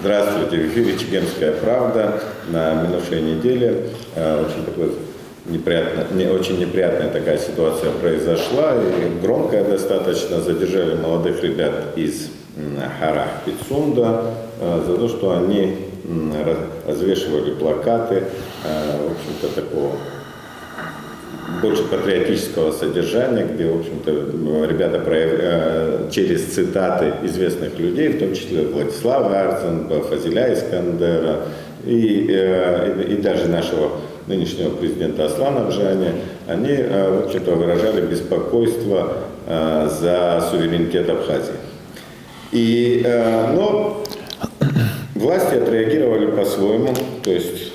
Здравствуйте, в эфире «Чегемская правда». На минувшей неделе очень неприятная такая ситуация произошла, и громкая достаточно. Задержали молодых ребят из Харах Пицунда за то, что они развешивали плакаты, в общем-то, такого больше патриотического содержания, где, в общем-то, ребята через цитаты известных людей, в том числе Владислава Арценба, Фазиля Искандера и даже нашего нынешнего президента Аслана Джани, они, в общем-то, выражали беспокойство за суверенитет Абхазии. Но власти отреагировали по-своему, то есть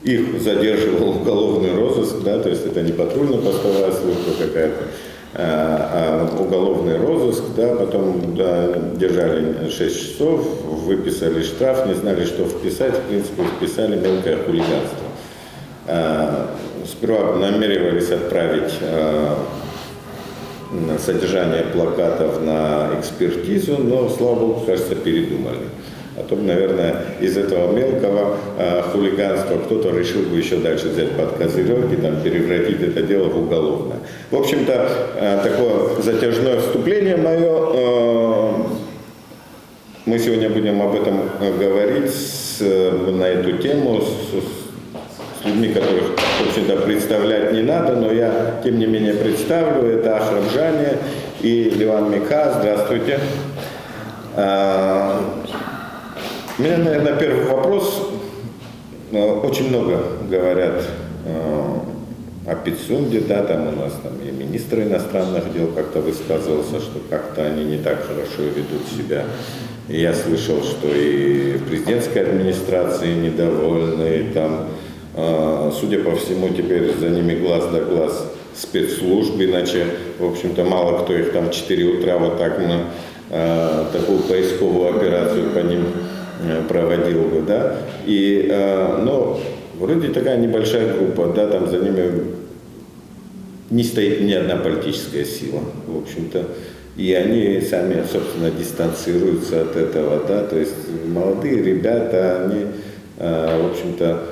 их задерживал уголовный розыск, да, то есть это не патрульно-постовая служба какая-то, а уголовный розыск, да, потом держали 6 часов, выписали штраф, не знали, что вписать, в принципе, вписали мелкое хулиганство. Сперва намеревались отправить содержание плакатов на экспертизу, но, слава богу, кажется, передумали. А то, наверное, из этого мелкого хулиганства кто-то решил бы еще дальше взять под козырек и там превратить это дело в уголовное. В общем-то, такое затяжное вступление мое. Мы сегодня будем об этом говорить на эту тему с людьми, которых, в общем-то, представлять не надо, но я, тем не менее, представлю. Это Ахрам Джани и Ливан Микха. Здравствуйте. У меня, наверное, первый вопрос. Очень много говорят о Пицунде, да, там у нас там и министр иностранных дел как-то высказывался, что как-то они не так хорошо ведут себя. И я слышал, что и в президентской администрации недовольны, там, судя по всему, теперь за ними глаз да глаз спецслужбы, иначе, в общем-то, мало кто их там в 4 утра вот так на такую поисковую операцию по ним проводил бы, да, но вроде такая небольшая группа, да, там за ними не стоит ни одна политическая сила, в общем-то, и они сами, собственно, дистанцируются от этого, да, то есть молодые ребята, они, в общем-то,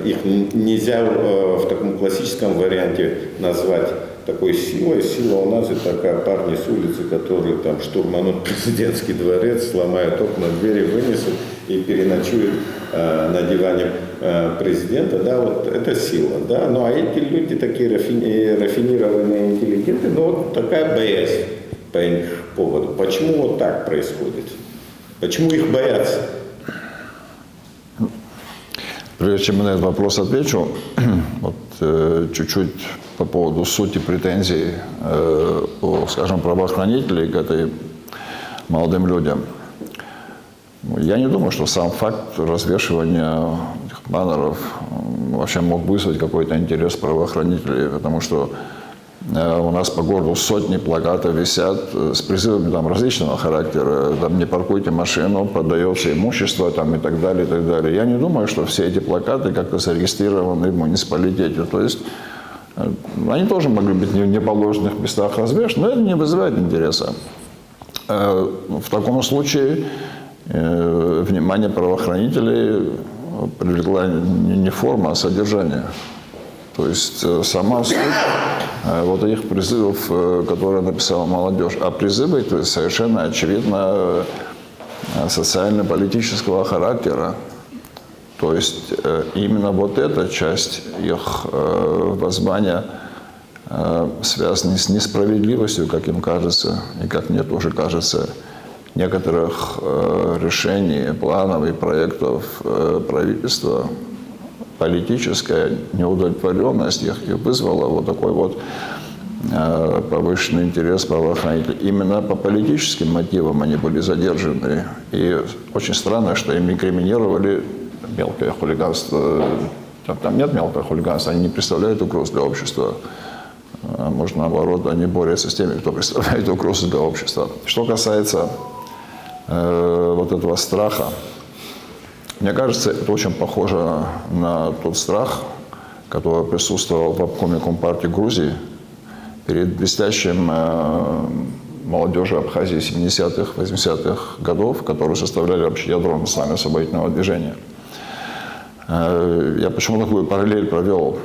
их нельзя в таком классическом варианте назвать такой силой. Сила у нас это такая парни с улицы, которые там штурманут президентский дворец, сломают окна, двери вынесут и переночуют на диване президента, да, вот это сила, да, ну а эти люди такие рафинированные интеллигенты, ну вот такая боязнь по их поводу. Почему вот так происходит? Почему их боятся? Прежде чем я на этот вопрос отвечу, вот чуть-чуть по поводу сути претензий, скажем, правоохранителей к этой молодым людям. Я не думаю, что сам факт развешивания этих баннеров вообще мог вызвать какой-то интерес правоохранителей, потому что у нас по городу сотни плакатов висят с призывами там различного характера, там не паркуйте машину, продается имущество там, и так далее, и так далее. Я не думаю, что все эти плакаты как-то зарегистрированы в муниципалитете. То есть они тоже могли быть в неположенных местах развешаны, но это не вызывает интереса. В таком случае внимание правоохранителей привлекла не форма, а содержание. То есть сама суть вот этих призывов, которые написала молодежь. А призывы, то есть совершенно очевидно социально-политического характера. То есть именно вот эта часть их воззвания связана с несправедливостью, как им кажется, и как мне тоже кажется, некоторых решений, планов и проектов правительства. Политическая неудовлетворенность их и вызвала вот такой вот повышенный интерес правоохранителей. Именно по политическим мотивам они были задержаны. И очень странно, что им инкриминировали мелкое хулиганство. Там нет мелкого хулиганства, они не представляют угрозу для общества. А может, наоборот, они борются с теми, кто представляет угрозу для общества. Что касается вот этого страха, мне кажется, это очень похоже на тот страх, который присутствовал в обкоме Компартии Грузии перед блестящим молодежи Абхазии 70-х, 80-х годов, которые составляли вообще ядро национально-освободительного движения. Я почему такую параллель провел?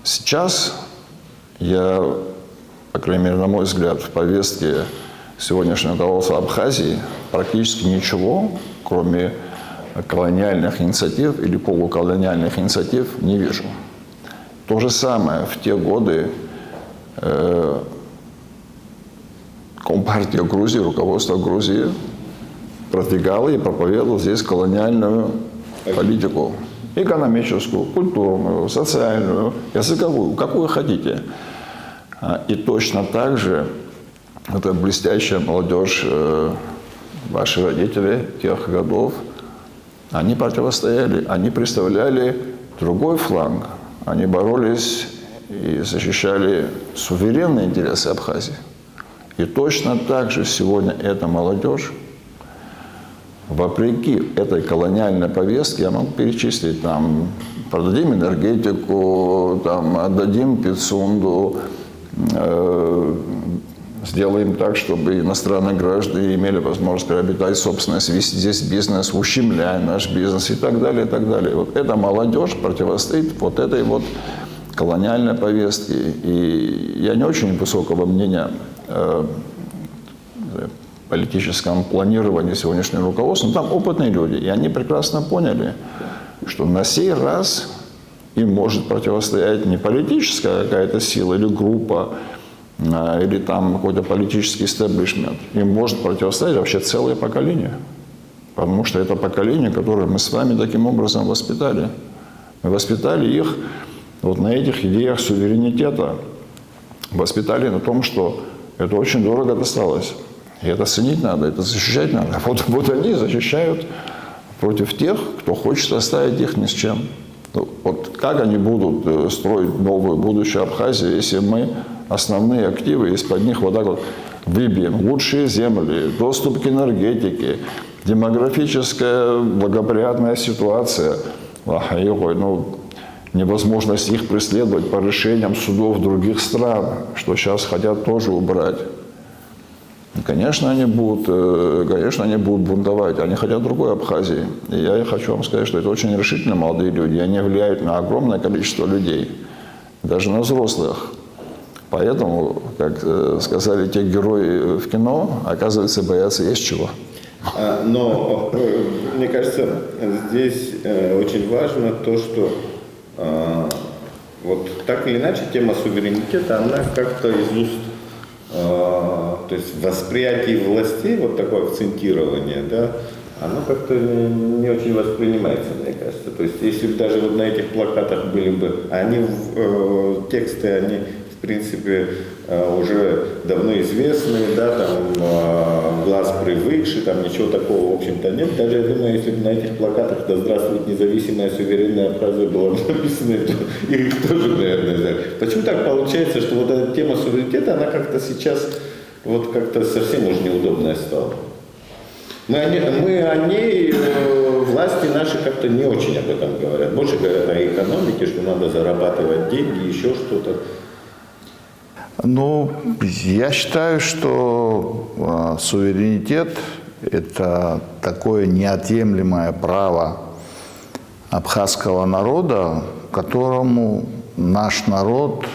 Сейчас я, по крайней мере, на мой взгляд, в повестке сегодняшнего руководства Абхазии практически ничего, кроме колониальных инициатив или полуколониальных инициатив, не вижу. То же самое в те годы Компартия Грузии, руководство Грузии продвигало и проповедовало здесь колониальную политику. Экономическую, культурную, социальную, языковую, какую хотите. И точно так же эта блестящая молодежь, ваши родители тех годов, они противостояли, они представляли другой фланг. Они боролись и защищали суверенные интересы Абхазии. И точно так же сегодня эта молодежь, вопреки этой колониальной повестке, я могу перечислить, там, продадим энергетику, там, отдадим Пицунду, сделаем так, чтобы иностранные граждане имели возможность приобретать собственность, вести здесь бизнес, ущемляя наш бизнес и так далее, и так далее. Вот эта молодежь противостоит вот этой вот колониальной повестке. И я не очень высокого мнения о политическом планировании сегодняшнего руководства, но там опытные люди, и они прекрасно поняли, что на сей раз им может противостоять не политическая какая-то сила или группа, или там какой-то политический истеблишмент. Им может противостоять вообще целое поколение. Потому что это поколение, которое мы с вами таким образом воспитали. Мы воспитали их вот на этих идеях суверенитета. Воспитали на том, что это очень дорого досталось. И это ценить надо, это защищать надо. Вот они защищают против тех, кто хочет оставить их ни с чем. Вот как они будут строить новую будущее Абхазии, если мы основные активы из-под них вот так вот выбьем? Лучшие земли, доступ к энергетике, демографическая благоприятная ситуация, невозможность их преследовать по решениям судов других стран, что сейчас хотят тоже убрать. Конечно, они будут бунтовать. Они хотят другой Абхазии. И я хочу вам сказать, что это очень решительно молодые люди. Они влияют на огромное количество людей, даже на взрослых. Поэтому, как сказали те герои в кино, оказывается, бояться есть чего. Но, мне кажется, здесь очень важно то, что вот так или иначе тема суверенитета, она как-то из уст, то есть восприятие властей, вот такое акцентирование, да, оно как-то не очень воспринимается, мне кажется. То есть если бы даже вот на этих плакатах были бы, тексты, они в принципе уже давно известные, да, там глаз привыкший, там ничего такого, в общем-то, нет. Даже, я думаю, если бы на этих плакатах «Да здравствует независимая суверенная Абхазия» было бы написано, то их тоже, наверное, взяли. Почему так получается, что вот эта тема суверенитета, она как-то сейчас вот как-то совсем уже неудобная стала? Мы о ней, власти наши как-то не очень об этом говорят. Больше говорят о экономике, что надо зарабатывать деньги, еще что-то. Ну, я считаю, что суверенитет – это такое неотъемлемое право абхазского народа, к которому наш народ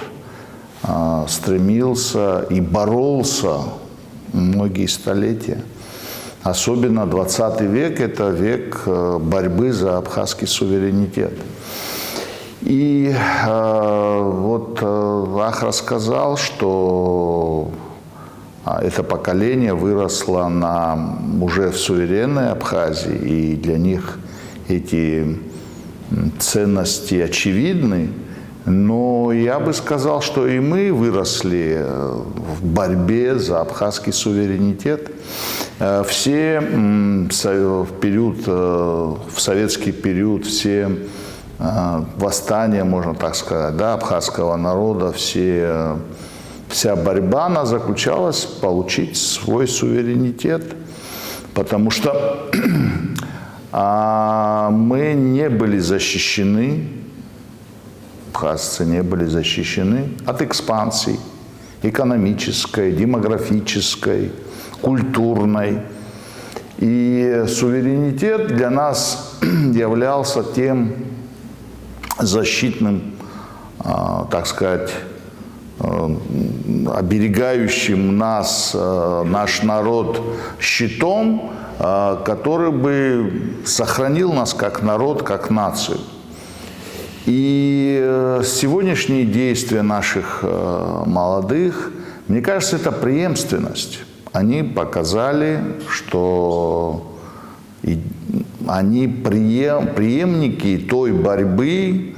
стремился и боролся многие столетия. Особенно 20 век – это век борьбы за абхазский суверенитет. И вот Ах рассказал, что это поколение выросло уже в суверенной Абхазии, и для них эти ценности очевидны. Но я бы сказал, что и мы выросли в борьбе за абхазский суверенитет. Все в советский период, все восстания, можно так сказать, да, абхазского народа, вся борьба, она заключалась в получить свой суверенитет, потому что мы не были защищены, абхазцы не были защищены от экспансии. экономической, демографической, культурной. И суверенитет для нас являлся тем защитным, так сказать, оберегающим нас, наш народ, щитом, который бы сохранил нас как народ, как нацию. И сегодняшние действия наших молодых, мне кажется, это преемственность. Они показали, что они преемники той борьбы,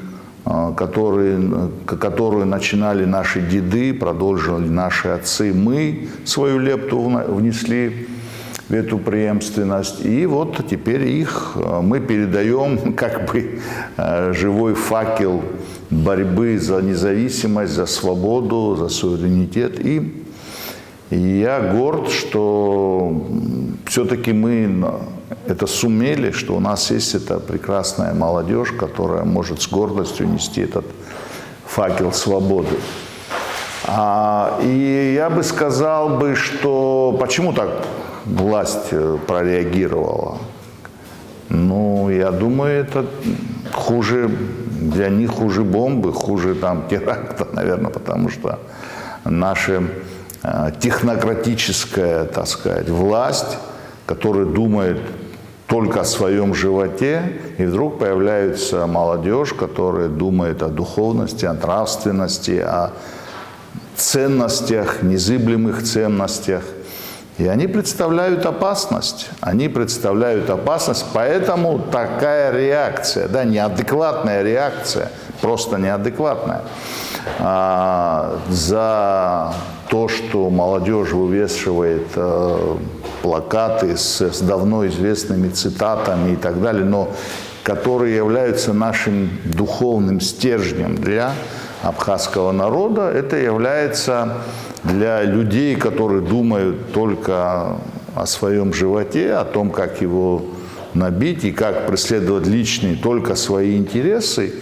которую начинали наши деды, продолжили наши отцы. Мы свою лепту внесли в эту преемственность. И вот теперь их мы передаем как бы живой факел борьбы за независимость, за свободу, за суверенитет. И я горд, что все-таки мы это сумели, что у нас есть эта прекрасная молодежь, которая может с гордостью нести этот факел свободы. И я бы сказал, что почему так власть прореагировала? Ну, я думаю, это хуже, для них хуже бомбы, хуже там теракта, наверное, потому что наша технократическая, так сказать, власть, которая думает только о своем животе, и вдруг появляется молодежь, которая думает о духовности, о нравственности, о ценностях, незыблемых ценностях. И они представляют опасность. Они представляют опасность, поэтому такая реакция, да, неадекватная реакция, просто неадекватная, за то, что молодежь вывешивает плакаты с давно известными цитатами и так далее, но которые являются нашим духовным стержнем для абхазского народа, это является для людей, которые думают только о своем животе, о том, как его набить и как преследовать личные только свои интересы.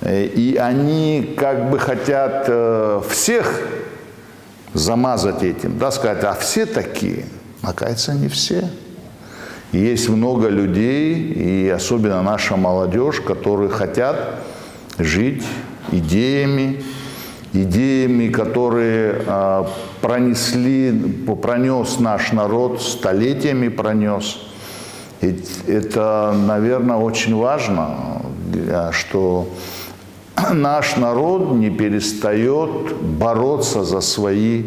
И они как бы хотят всех замазать этим, да, сказать, а все такие. Оказывается, не все. Есть много людей, и особенно наша молодежь, которые хотят жить идеями, которые пронес наш народ, столетиями пронес. И это, наверное, очень важно, что наш народ не перестает бороться за свои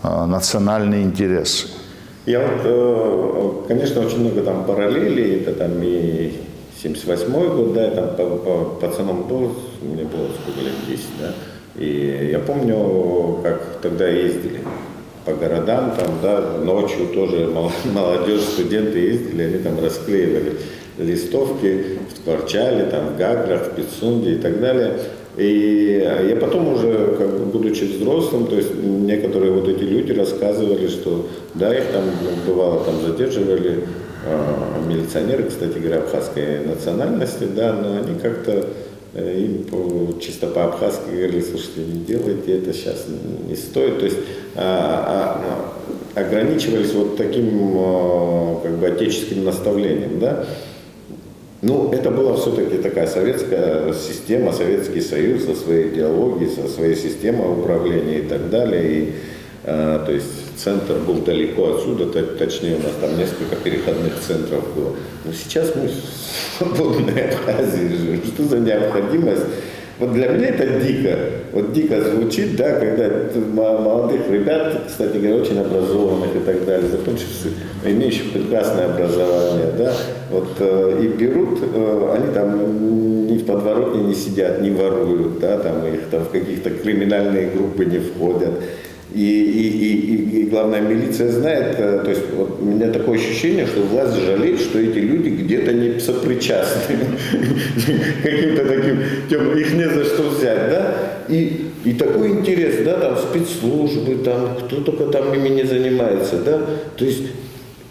национальные интересы. Я вот, конечно, очень много там параллелей, это там и 78-й год, да, там по пацанам был, мне было сколько лет, 10, да, и я помню, как тогда ездили по городам, там, да, ночью тоже молодежь, студенты ездили, они там расклеивали листовки в Ткварчале, там, в Гаграх, в Пицунде и так далее. И я потом уже, как бы, будучи взрослым, то есть некоторые вот эти люди рассказывали, что да, их там бывало там задерживали милиционеры, кстати говоря, абхазской национальности, да, но они как-то им чисто по-абхазски говорили, слушайте, не делайте это сейчас, не стоит, то есть ограничивались вот таким как бы отеческим наставлением, да. Ну, это была все-таки такая советская система, Советский Союз со своей идеологией, со своей системой управления и так далее. И, то есть центр был далеко отсюда, точнее у нас там несколько переходных центров было. Но сейчас мы в свободной Абхазии живем. Что за необходимость? Вот для меня это дико. Вот дико звучит, да, когда молодых ребят, кстати говоря, очень образованных и так далее, закончивших, имеющих прекрасное образование, да, вот, и берут, они там ни в подворотне не сидят, не воруют, да, там их там в каких-то криминальные группы не входят. И главное, милиция знает, то есть вот у меня такое ощущение, что власть жалеет, что эти люди где-то не сопричастны каким-то таким, их не за что взять, да, и такой интерес, да, там спецслужбы, там кто только там ими не занимается, да, то есть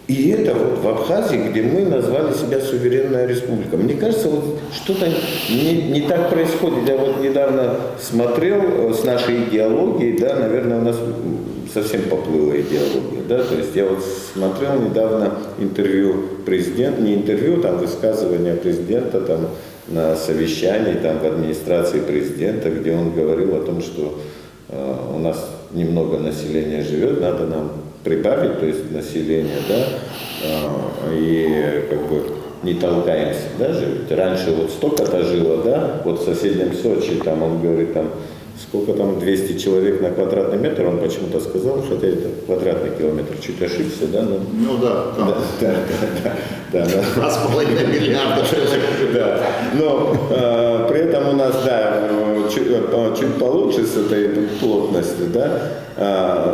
И это вот в Абхазии, где мы назвали себя суверенная республика. Мне кажется, вот что-то не так происходит. Я вот недавно смотрел с нашей идеологией, да, наверное, у нас совсем поплыла идеология, да, то есть я вот смотрел недавно интервью президента, не интервью, там высказывание президента там на совещании там в администрации президента, где он говорил о том, что у нас немного населения живет, надо нам прибавить, то есть население, да, и как бы не толкаемся, да, же, ведь раньше вот столько-то жило, да, вот в соседнем Сочи, там он говорит, там, сколько там, 200 человек на квадратный метр, он почему-то сказал, хотя это квадратный километр, чуть ошибся, да, но... Ну да, там. Да. 2,5 миллиарда человек. Да, но при этом у нас, да, чуть получше с этой плотностью, да,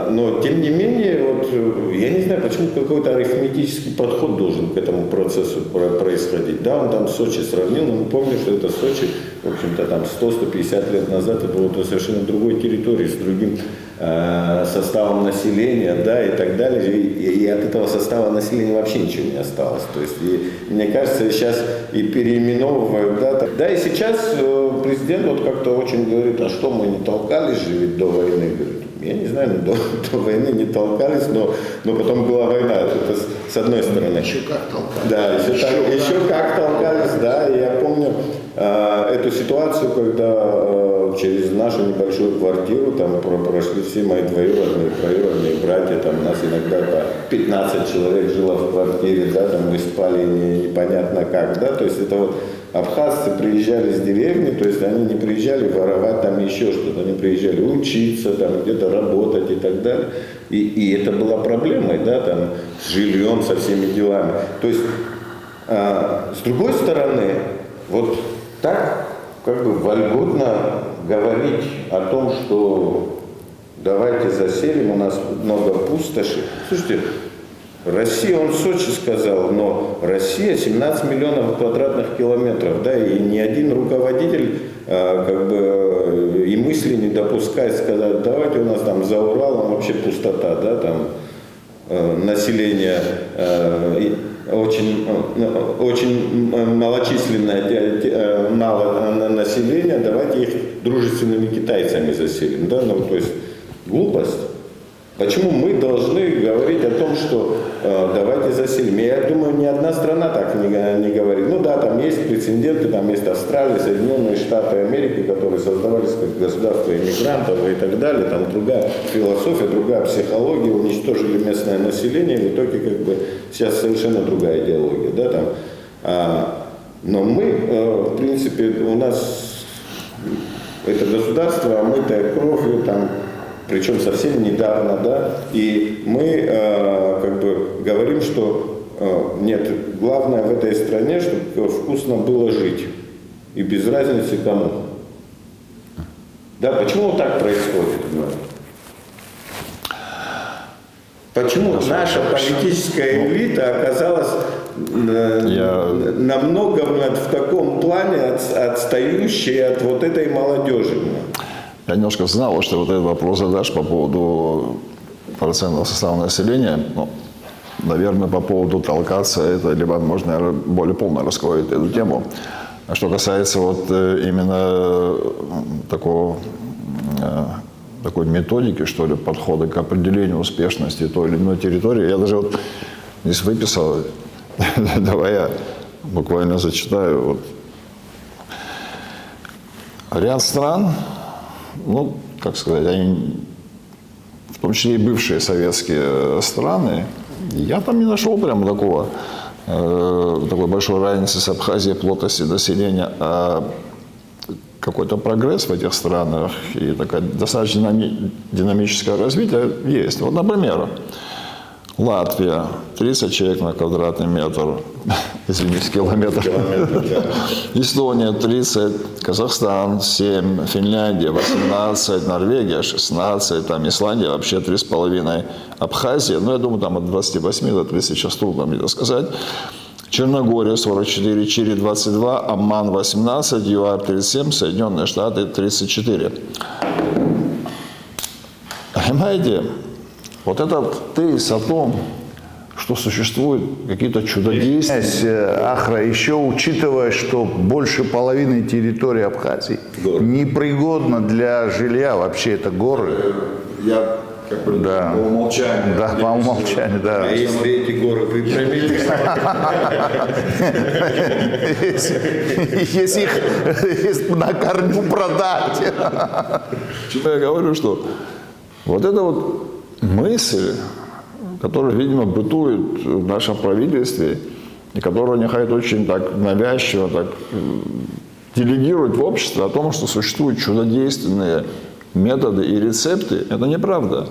но тем не менее, вот, я не знаю, почему какой-то арифметический подход должен к этому процессу происходить, да, он там Сочи сравнил, но мы помним, что это Сочи, в общем-то, там 100-150 лет назад это было совершенно другой территорией, с другим составом населения, да, и так далее, и от этого состава населения вообще ничего не осталось. То есть, и, мне кажется, сейчас и переименовывают, да, и сейчас президент вот как-то очень говорит, а что мы не толкались же ведь до войны, говорит, я не знаю, до войны не толкались, но потом была война, это с одной стороны. Еще как толкались. Да, еще как толкались, да, и я помню эту ситуацию, когда через нашу небольшую квартиру там прошли все мои двоюродные, троюродные братья, там у нас иногда по 15 человек жило в квартире, да, там мы спали непонятно как, да, то есть это вот абхазцы приезжали с деревни, то есть они не приезжали воровать там еще что-то, они приезжали учиться, там где-то работать и так далее. И это была проблемой, да, там с жильем, со всеми делами. То есть, с другой стороны, вот так как бы вольготно говорить о том, что давайте заселим, у нас много пустоши. Слушайте, Россия, он в Сочи сказал, но Россия 17 миллионов квадратных километров, да, и ни один руководитель как бы и мысли не допускает сказать, давайте у нас там за Уралом вообще пустота, да, там население очень малочисленное, мало населения, давайте их дружественными китайцами заселим, да, ну, то есть глупость. Почему мы должны говорить о том, что давайте заселим? Я думаю, ни одна страна так не говорит. Ну да, там есть прецеденты, там есть Австралия, Соединенные Штаты Америки, которые создавались как государство иммигрантов и так далее. Там другая философия, другая психология, уничтожили местное население, в итоге как бы сейчас совершенно другая идеология. Да, там. Но мы, в принципе, у нас это государство, омытое кровью, там, причем совсем недавно, да, и мы как бы говорим, что нет, главное в этой стране, чтобы вкусно было жить, и без разницы кому. Да, почему так происходит? Почему наша политическая элита оказалась намного в таком плане отстающей от вот этой молодежи? Я немножко знал, что вот этот вопрос задашь по поводу процентного состава населения. Ну, наверное, по поводу толкаться, это либо можно, наверное, более полно раскроет эту тему. А что касается вот именно такой методики, что ли, подхода к определению успешности той или иной территории, я даже вот здесь выписал, давай я буквально зачитаю. Вот. Ряд стран, ну, как сказать, они, в том числе и бывшие советские страны, я там не нашел прямо такой большой разницы с Абхазией, плотности населения, а какой-то прогресс в этих странах и такое достаточно динамическое развитие есть. Вот, например, Латвия 30 человек на квадратный метр, извините, километр. Эстония 30, Казахстан 7, Финляндия 18, Норвегия 16, там Исландия вообще 3,5, Абхазия, ну я думаю, там от 28 до 30, сейчас трудно мне это сказать. Черногория 44, Чили 22, Омман 18, ЮАР 37, Соединенные Штаты 34. Понимаете, вот этот тезис о том, что существуют какие-то чудодейственные. Ахра, еще учитывая, что больше половины территории Абхазии непригодна для жилья, вообще это горы. Я как бы Да. по умолчанию. Да, по умолчанию, да. А если эти горы выпрямить, Если их на корню продать. Почему я говорю, что вот эта вот мысль, которая, видимо, бытует в нашем правительстве, и которую они хотят очень так навязчиво так делегировать в общество о том, что существуют чудодейственные методы и рецепты, это неправда.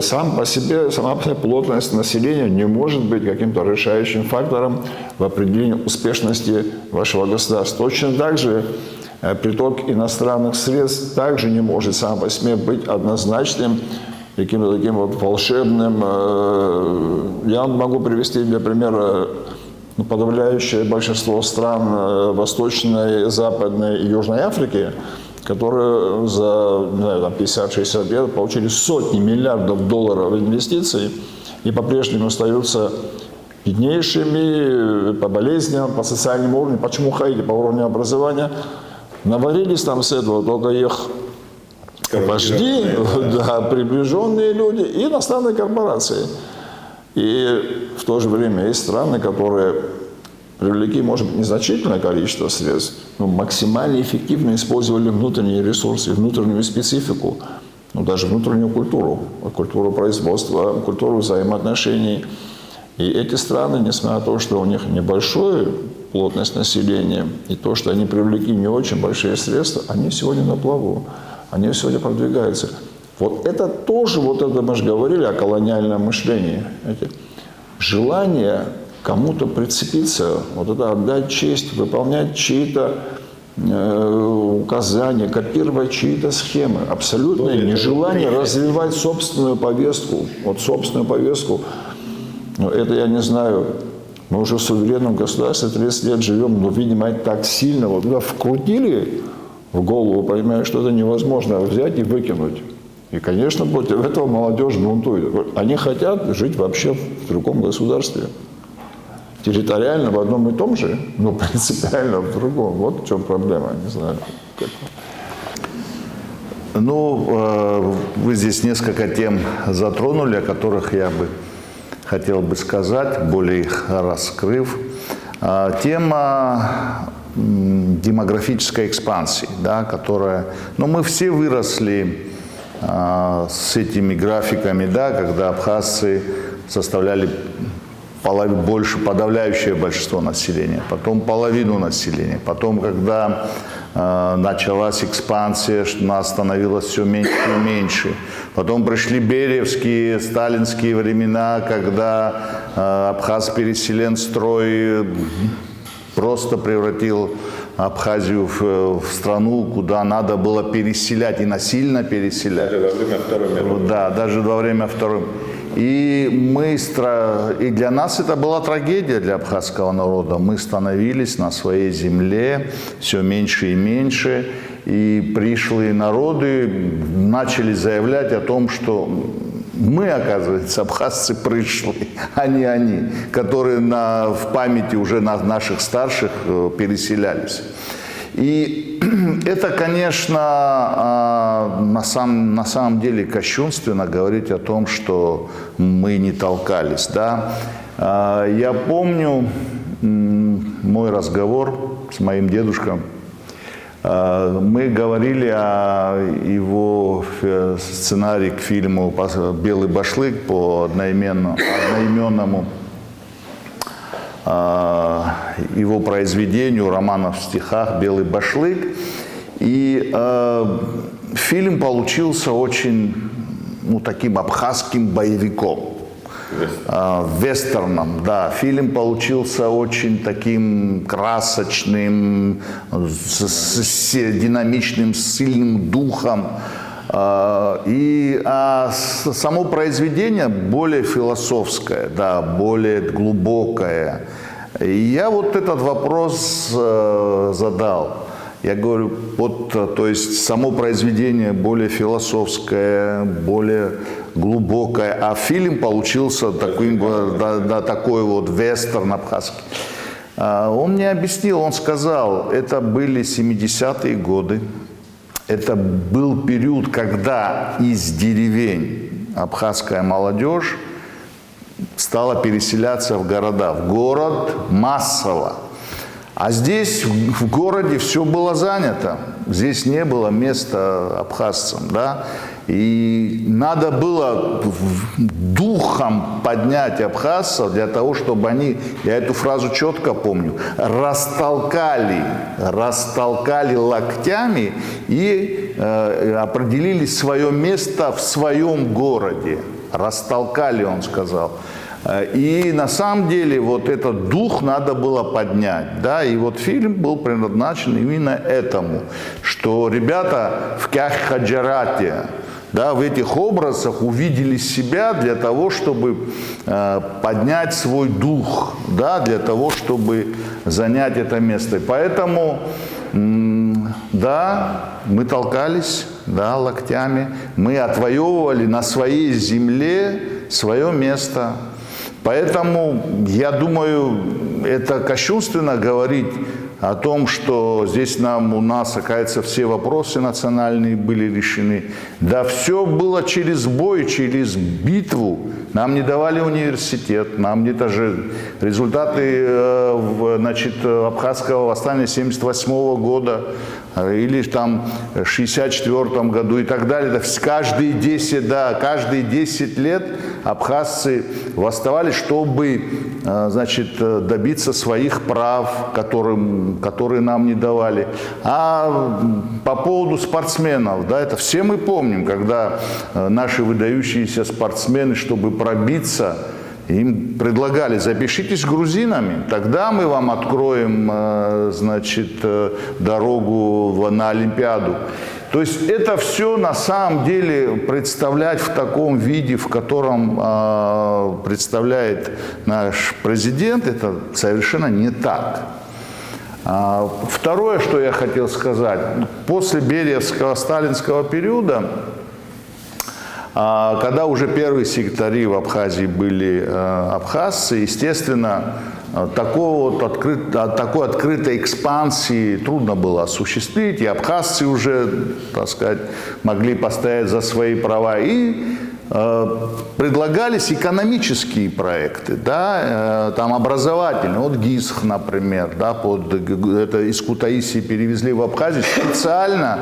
Сама по себе плотность населения не может быть каким-то решающим фактором в определении успешности вашего государства. Точно так же приток иностранных средств также не может сам по себе быть однозначным, каким-то таким вот волшебным. Я могу привести для примера подавляющее большинство стран Восточной, Западной и Южной Африки, которые за 50-60 лет получили сотни миллиардов долларов инвестиций и по-прежнему остаются беднейшими по болезням, по социальному уровню. Почему Хаити? По уровню образования. Наварились там с этого только их вожди, да, приближенные люди и иностранные корпорации. И в то же время есть страны, которые привлекли, может быть, незначительное количество средств, но максимально эффективно использовали внутренние ресурсы, внутреннюю специфику, даже внутреннюю культуру производства, культуру взаимоотношений. И эти страны, несмотря на то, что у них небольшая плотность населения, и то, что они привлекли не очень большие средства, они сегодня на плаву, они сегодня продвигаются. Вот это тоже, вот это мы же говорили о колониальном мышлении. Желание кому-то прицепиться, вот это отдать честь, выполнять чьи-то указания, копировать чьи-то схемы. Абсолютное нежелание развивать собственную повестку. Вот собственную повестку. Но это я не знаю. Мы уже в суверенном государстве 30 лет живем, но, видимо, это так сильно вот туда вкрутили в голову, понимая, что это невозможно взять и выкинуть. И, конечно, против этого молодежь бунтует. Они хотят жить вообще в другом государстве. Территориально в одном и том же, но принципиально в другом. Вот в чем проблема, не знаю. Ну, вы здесь несколько тем затронули, о которых я бы хотел бы сказать, более их раскрыв. Тема демографической экспансии, да, которая... Ну, мы все выросли с этими графиками, да, когда абхазцы составляли больше, подавляющее большинство населения, потом половину населения, потом, когда началась экспансия, нас становилось все меньше и меньше. Потом пришли бериевские, сталинские времена, когда абхаз-переселен строй просто превратил Абхазию в страну, куда надо было переселять и насильно переселять. Даже во время Второй мировой. Да, даже во время Второй. И для нас это была трагедия для абхазского народа. Мы становились на своей земле все меньше и меньше. И пришлые народы начали заявлять о том, что мы, оказывается, абхазцы пришлые, а не они, которые в памяти уже наших старших переселялись. И это, конечно, на самом деле кощунственно говорить о том, что мы не толкались. Да? Я помню мой разговор с моим дедушкой. Мы говорили о его сценарии к фильму «Белый башлык» по одноименному его произведению, романа в стихах «Белый башлык». И фильм получился очень таким абхазским боевиком. Вестерном, да. Фильм получился очень таким красочным, с динамичным, сильным духом. Само произведение более философское, да, более глубокое. И я вот этот вопрос задал. Я говорю, вот, то есть само произведение более философское, более глубокое, а фильм получился такой, да, такой вот вестерн абхазский. Он мне объяснил, он сказал, это были 70-е годы, это был период, когда из деревень абхазская молодежь стала переселяться в города, в город массово. А здесь, в городе, все было занято. Здесь не было места абхазцам, да. И надо было духом поднять абхазцев для того, чтобы они, я эту фразу четко помню, растолкали локтями и определили свое место в своем городе. Растолкали, он сказал. И на самом деле вот этот дух надо было поднять, да, и вот фильм был предназначен именно этому, что ребята в Кях-Хаджарате, да, в этих образах увидели себя для того, чтобы поднять свой дух, да, для того, чтобы занять это место. И поэтому, да, мы толкались, да, локтями, мы отвоевывали на своей земле свое место. Поэтому, я думаю, это кощунственно говорить о том, что здесь у нас, оказывается, все вопросы национальные были решены. Да все было через бой, через битву. Нам не давали университет, нам где-то же результаты, значит, абхазского восстания 1978 года или там в 1964 году и так далее. Каждые 10 лет абхазцы восставали, чтобы, значит, добиться своих прав, которые нам не давали. А по поводу спортсменов, да, это все мы помним, когда наши выдающиеся спортсмены, чтобы пробиться, им предлагали: запишитесь грузинами, тогда мы вам откроем, значит, дорогу на Олимпиаду. То есть это все на самом деле представлять в таком виде, в котором представляет наш президент, это совершенно не так. Второе, что я хотел сказать, после Бериевского сталинского периода, когда уже первые секретари в Абхазии были абхазцы, естественно, такой открытой экспансии трудно было осуществить, и абхазцы уже, так сказать, могли постоять за свои права. И предлагались экономические проекты, да, там образовательные, вот ГИСХ, например, да, это из Кутаиси перевезли в Абхазию специально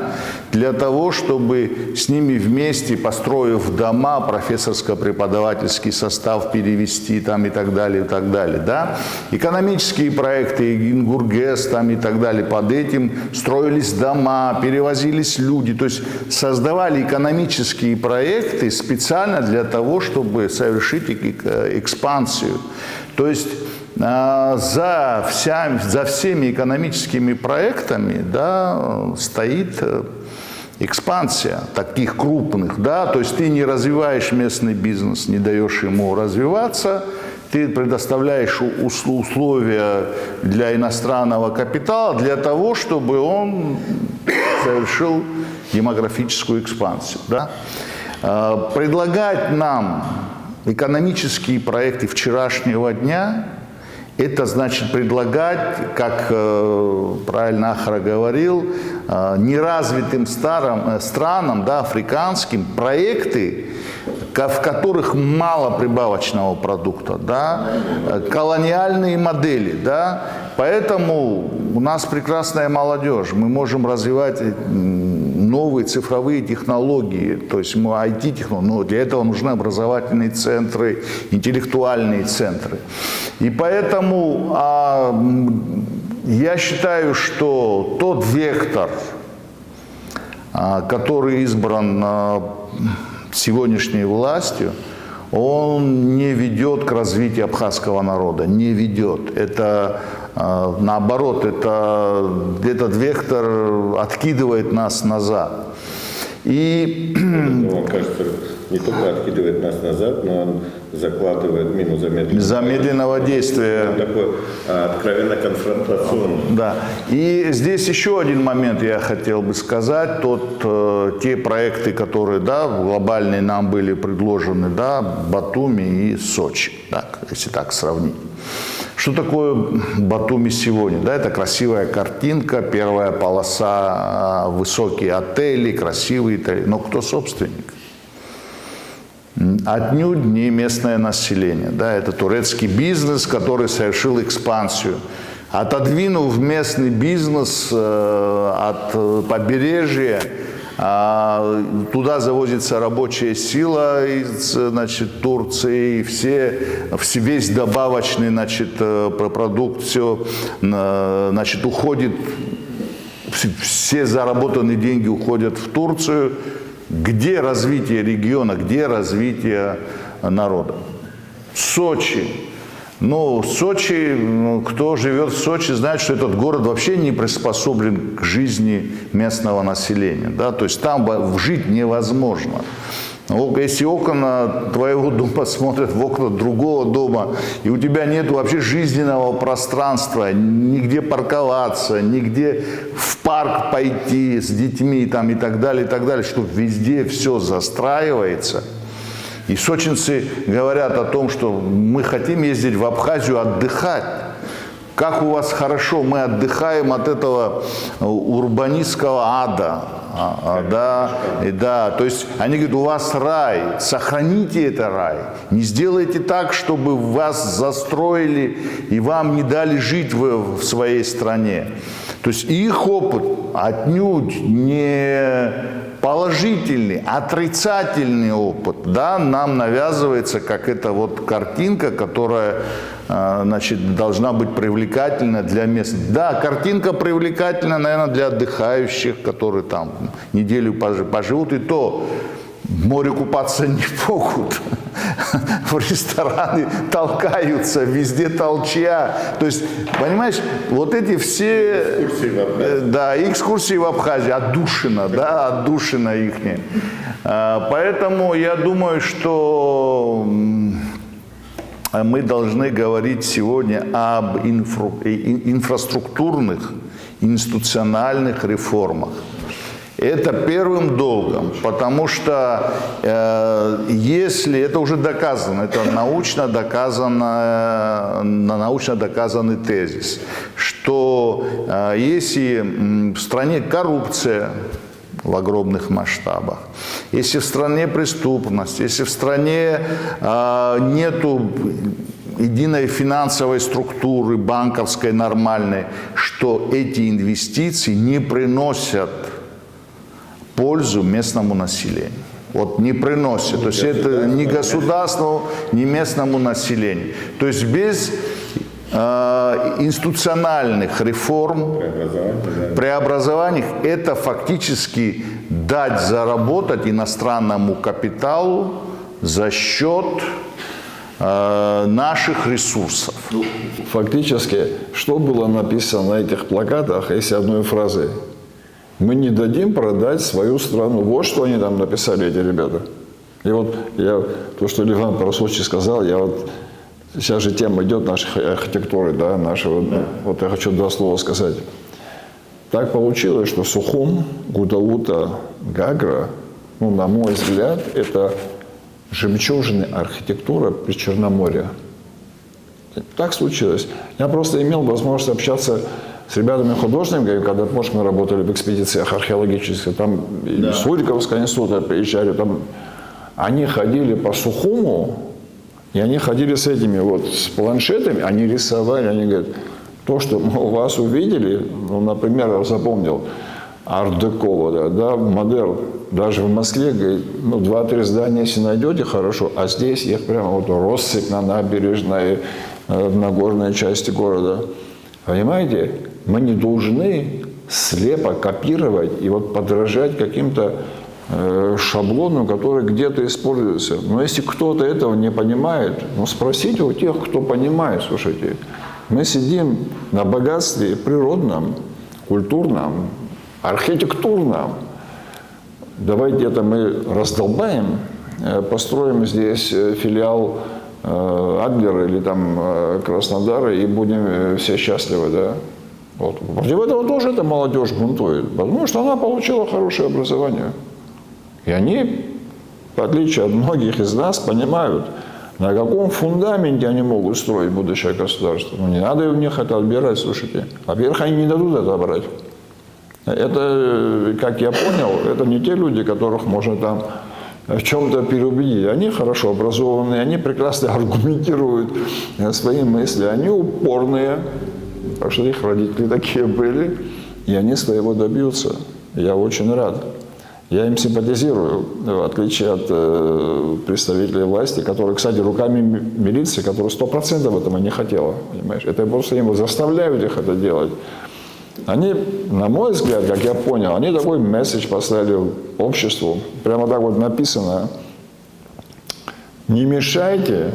для того, чтобы с ними вместе, построив дома, профессорско-преподавательский состав перевести там и так далее, да. Экономические проекты, Ингургес там и так далее, под этим строились дома, перевозились люди, то есть создавали экономические проекты специально для того, чтобы совершить экспансию. То есть за всеми экономическими проектами, да, стоит экспансия таких крупных. Да, то есть ты не развиваешь местный бизнес, не даешь ему развиваться, ты предоставляешь условия для иностранного капитала для того, чтобы он совершил демографическую экспансию. Да. Предлагать нам экономические проекты вчерашнего дня, это значит предлагать, как правильно Ахра говорил, неразвитым странам, да, африканским, проекты, в которых мало прибавочного продукта, да, колониальные модели, да. Поэтому у нас прекрасная молодежь, мы можем развивать новые цифровые технологии, то есть мы IT-технологии, но для этого нужны образовательные центры, интеллектуальные центры. И поэтому я считаю, что тот вектор, который избран сегодняшней властью, он не ведет к развитию абхазского народа, не ведет. Это наоборот, этот вектор откидывает нас назад. И мне кажется, не только откидывает нас назад, но он закладывает мину замедленного действия. Он такой откровенно конфронтационный. Да. И здесь еще один момент я хотел бы сказать. Те проекты, которые, да, глобальные нам были предложены, да, Батуми и Сочи, так, если так сравнить. Что такое Батуми сегодня? Да, это красивая картинка, первая полоса, высокие отели, красивые отели. Но кто собственник? Отнюдь не местное население. Да, это турецкий бизнес, который совершил экспансию. Отодвинув местный бизнес от побережья, туда завозится рабочая сила из, значит, Турции, и весь добавочный, значит, продукт, все, значит, уходит, все заработанные деньги уходят в Турцию. Где развитие региона, где развитие народа? Сочи. Ну, Сочи, кто живет в Сочи, знает, что этот город вообще не приспособлен к жизни местного населения. Да? То есть там жить невозможно. Если окна твоего дома смотрят в окна другого дома, и у тебя нет вообще жизненного пространства, нигде парковаться, нигде в парк пойти с детьми там, и так далее, что везде все застраивается. И сочинцы говорят о том, что мы хотим ездить в Абхазию отдыхать. Как у вас хорошо, мы отдыхаем от этого урбанистского ада. Да, то есть они говорят, у вас рай, сохраните это рай. Не сделайте так, чтобы вас застроили и вам не дали жить в своей стране. То есть их опыт отнюдь не положительный, отрицательный опыт, да, нам навязывается как эта вот картинка, которая, значит, должна быть привлекательна для местных. Да, картинка привлекательна, наверное, для отдыхающих, которые там неделю поживут, и то в море купаться не могут. В рестораны толкаются, везде толчья. То есть, понимаешь, вот эти все... Экскурсии в Абхазии, отдушина ихняя. Поэтому я думаю, что мы должны говорить сегодня об инфраструктурных, институциональных реформах. Это первым долгом, потому что если, это уже доказано, это научно доказанный тезис, что если в стране коррупция в огромных масштабах, если в стране преступность, если в стране нету единой финансовой структуры, банковской нормальной, что эти инвестиции не приносят пользу местному населению. Вот не приносит. То есть это ни государству, ни местному населению. То есть без институциональных реформ, преобразований, это фактически дать заработать иностранному капиталу за счет наших ресурсов. Фактически, что было написано на этих плакатах, если одной фразой? Мы не дадим продать свою страну. Вот что они там написали, эти ребята. И вот то, что Ливан про Сочи сказал, сейчас же тема идет нашей архитектуры, да, нашего, вот я хочу два слова сказать. Так получилось, что Сухум, Гудаута, Гагра, на мой взгляд, это жемчужина архитектуры при Черноморье. Так случилось. Я просто имел возможность общаться с ребятами-художниками, когда, может, мы работали в экспедициях археологических, там с Суриковского института приезжали, там они ходили по Сухуму, и они ходили с этими вот, с планшетами, они рисовали, они говорят, то, что мы у вас увидели, например, я запомнил, арт-деко, да, модерн, даже в Москве, говорит, 2-3 здания, если найдете, хорошо, а здесь их прямо вот россыпь на набережной, на горной части города. Понимаете, мы не должны слепо копировать и вот подражать каким-то шаблонам, которые где-то используются. Но если кто-то этого не понимает, спросите у тех, кто понимает, слушайте, мы сидим на богатстве природном, культурном, архитектурном. Давайте это мы раздолбаем построим здесь филиал Адлера или там Краснодара и будем все счастливы, да. Вот. Против этого тоже эта молодежь бунтует, потому что она получила хорошее образование. И они, в отличие от многих из нас, понимают, на каком фундаменте они могут строить будущее государство. Ну, не надо у них это отбирать, слушайте. Во-первых, они не дадут это брать. Это, как я понял, это не те люди, которых можно там в чем-то переубедить. Они хорошо образованные, они прекрасно аргументируют свои мысли, они упорные, потому что их родители такие были, и они своего добьются. Я очень рад. Я им симпатизирую, в отличие от представителей власти, которые, кстати, руками милиции, которая 100% этого не хотела, понимаешь? Это просто им заставляют их это делать. Они, на мой взгляд, как я понял, они такой месседж послали обществу. Прямо так вот написано: не мешайте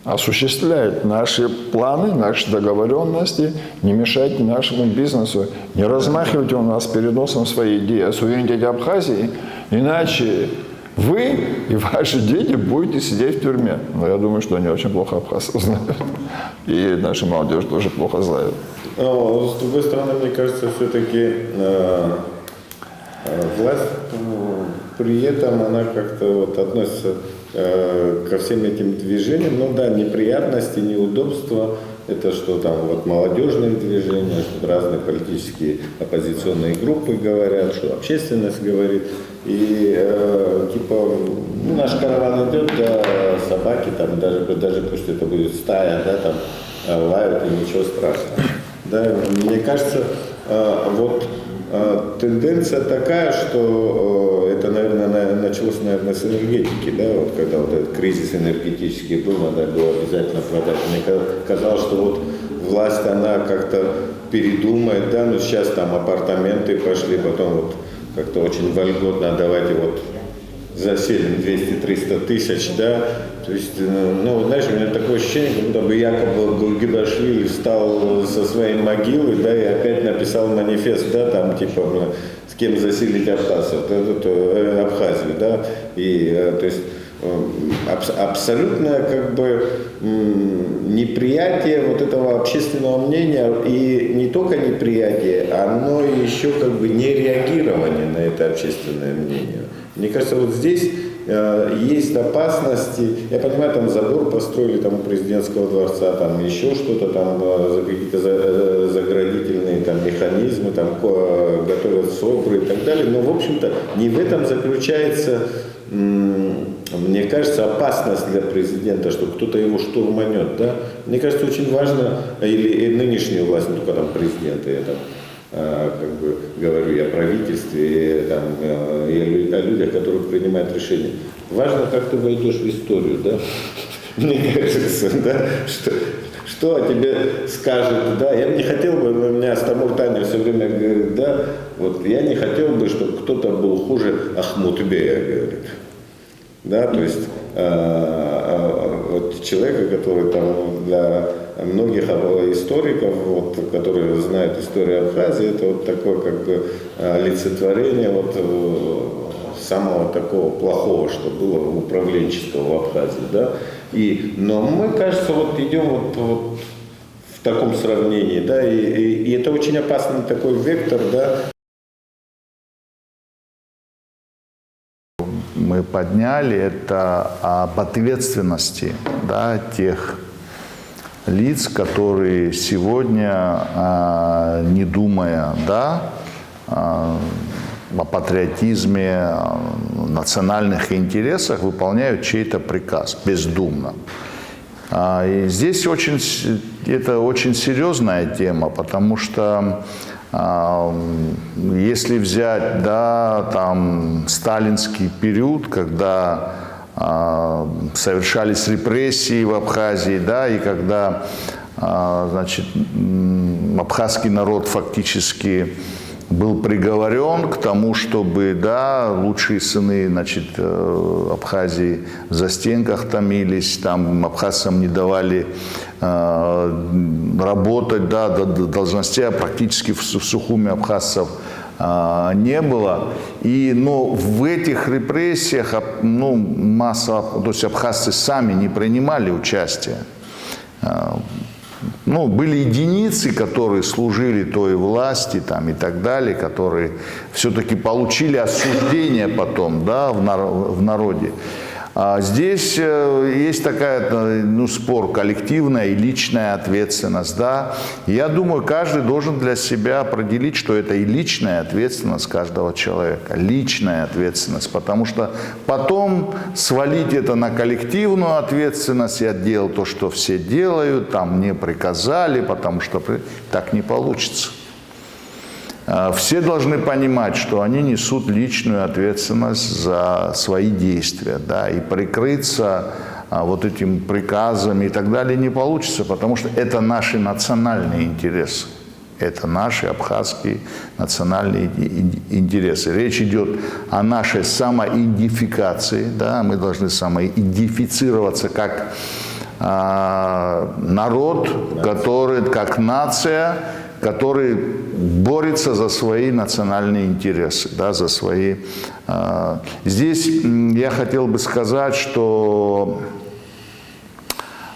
осуществлять наши планы, наши договоренности, не мешайте нашему бизнесу, не размахивайте у нас перед носом свои идеи о суверенитете Абхазии, иначе вы и ваши дети будете сидеть в тюрьме. Но я думаю, что они очень плохо абхазцев знают. И наша молодежь тоже плохо знает. Но, с другой стороны, мне кажется, все-таки власть при этом она как-то вот относится ко всем этим движениям. Ну да, неприятности, неудобства, это что там вот молодежные движения, что разные политические оппозиционные группы говорят, что общественность говорит. И типа ну, наш караван идет, да, собаки там, даже пусть это будет стая, да, там лают, и ничего страшного. Да, мне кажется, вот тенденция такая, что это, наверное, началось, наверное, с энергетики, да, вот когда вот этот кризис энергетический был, надо было обязательно продать. Мне казалось, что вот власть, она как-то передумает, да, ну сейчас там апартаменты пошли, потом вот как-то очень вольготно давайте вот заселим 200-300 тысяч, да, то есть, ну, знаешь, у меня такое ощущение, как будто бы якобы Гургибашвили встал со своей могилы, да, и опять написал манифест, да, там, типа, с кем заселить Абхазию, да, и, то есть, абсолютное, как бы, неприятие вот этого общественного мнения, и не только неприятие, но еще, как бы, нереагирование на это общественное мнение. Мне кажется, вот здесь есть опасности. Я понимаю, там забор построили там, у президентского дворца, там еще что-то, там какие-то заградительные там, механизмы, там готовят СОБРы и так далее. Но, в общем-то, не в этом заключается, мне кажется, опасность для президента, что кто-то его штурманет. Да? Мне кажется, очень важно, или нынешняя власть, не только там президенты, это, как бы говорю я о правительстве, там, и о людях, которые принимают решения. Важно, как ты войдешь в историю, да? Мне кажется, да, что о тебе скажут, да? Я бы не хотел бы, у меня Астамур Таня все время говорит, да, вот я не хотел бы, чтобы кто-то был хуже Ахмутбея, говорит. Да, то есть вот человека, который там для многих историков, вот, которые знают историю Абхазии, это вот такое как бы олицетворение вот самого такого плохого, что было управленчество в Абхазии, да. Но мы, кажется, вот идем вот в таком сравнении, да, и это очень опасный такой вектор, да. Мы подняли это об ответственности, да, тех лиц, которые сегодня, не думая, да, о патриотизме, о национальных интересах, выполняют чей-то приказ бездумно. И здесь это очень серьезная тема, потому что если взять, да, там, сталинский период, когда совершались репрессии в Абхазии, да, и когда, значит, абхазский народ фактически был приговорен к тому, чтобы, да, лучшие сыны, значит, Абхазии в застенках томились, там абхазцам не давали работать, да, до должностей, а практически в Сухуми абхазцев не было. Но в этих репрессиях масса, то есть абхазцы сами не принимали участие. Были единицы, которые служили той власти там, и так далее, которые все-таки получили осуждение потом, да, в народе. А здесь есть такая, спор, коллективная и личная ответственность, да. Я думаю, каждый должен для себя определить, что это и личная ответственность каждого человека, личная ответственность, потому что потом свалить это на коллективную ответственность, я делал то, что все делают, там мне приказали, потому что так не получится. Все должны понимать, что они несут личную ответственность за свои действия, да, и прикрыться вот этим приказами и так далее не получится, потому что это наши национальные интересы. Это наши абхазские национальные интересы. Речь идет о нашей самоидентификации, да, мы должны самоидентифицироваться как народ, который, как нация, который борется за свои национальные интересы, да, за свои. Здесь я хотел бы сказать, что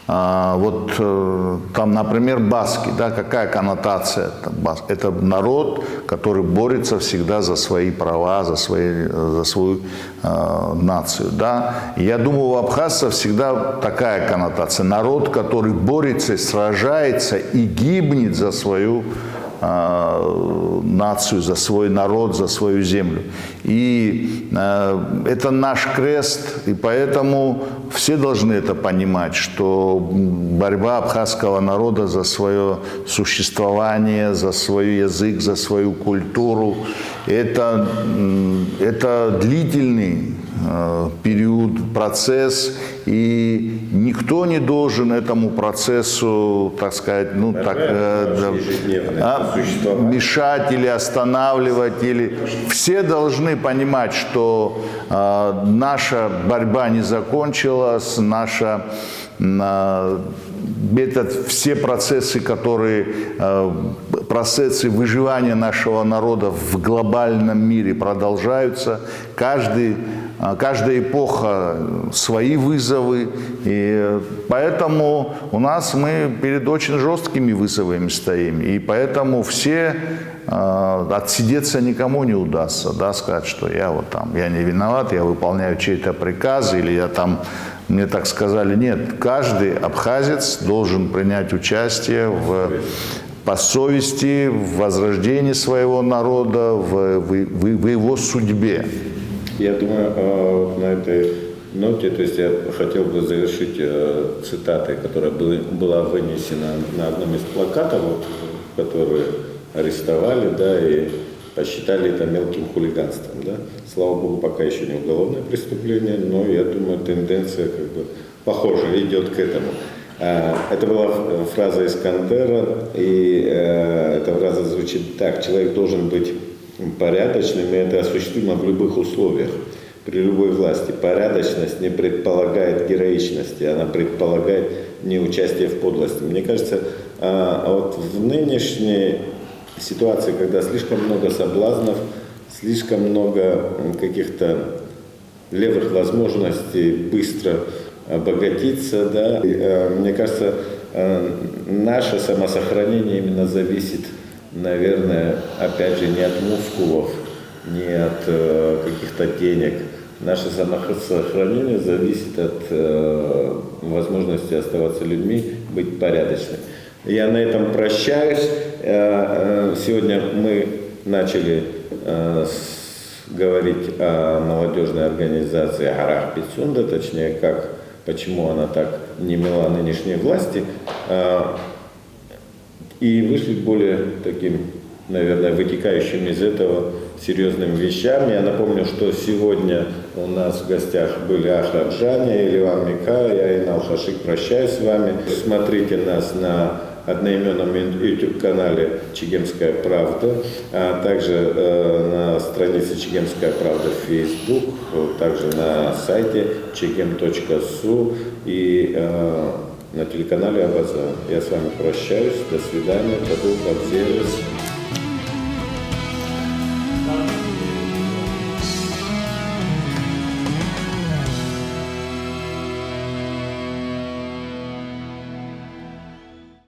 там, например, баски, да, какая коннотация? Это народ, который борется всегда за свои права, за свою нацию. Да. Я думаю, у абхазцев всегда такая коннотация. Народ, который борется, сражается и гибнет за свою нацию, за свой народ, за свою землю. И это наш крест, и поэтому все должны это понимать, что борьба абхазского народа за свое существование, за свой язык, за свою культуру, это длительный период, процесс, и никто не должен этому процессу, так сказать, мешать или останавливать. Все должны понимать, что наша борьба не закончилась, все процессы, процессы выживания нашего народа в глобальном мире продолжаются. Каждая эпоха свои вызовы, и поэтому мы перед очень жесткими вызовами стоим, и поэтому все отсидеться никому не удастся, да, сказать, что я не виноват, я выполняю чей-то приказ, или мне так сказали. Нет, каждый абхазец должен принять участие по совести в возрождении своего народа, в его судьбе. Я думаю, на этой ноте, то есть я хотел бы завершить цитатой, которая была вынесена на одном из плакатов, которые арестовали, да, и посчитали это мелким хулиганством, да. Слава богу, пока еще не уголовное преступление, но я думаю, тенденция похоже идет к этому. Это была фраза Искандера, и эта фраза звучит так: человек должен быть порядочным, и это осуществимо в любых условиях, при любой власти. Порядочность не предполагает героичности, она предполагает неучастие в подлости. Мне кажется, вот в нынешней ситуации, когда слишком много соблазнов, слишком много каких-то левых возможностей быстро обогатиться, да, мне кажется, наше самосохранение именно зависит, наверное, опять же, не от мускулов, не от каких-то денег. Наше самосохранение зависит от возможности оставаться людьми, быть порядочными. Я на этом прощаюсь. Сегодня мы начали говорить о молодежной организации Гарах Пицунда, точнее, почему она так не мила нынешней власти. И вышли к более таким, наверное, вытекающим из этого серьезным вещам. Я напомню, что сегодня у нас в гостях были Ахрат Джаня и Ливан Мика. Я, Инал Хашик, прощаюсь с вами. Смотрите нас на одноименном YouTube-канале «Чегемская правда», а также на странице «Чегемская правда» в Facebook, также на сайте chegem.su и на телеканале Абаза. Я с вами прощаюсь. До свидания. Кабул, Кабзелес.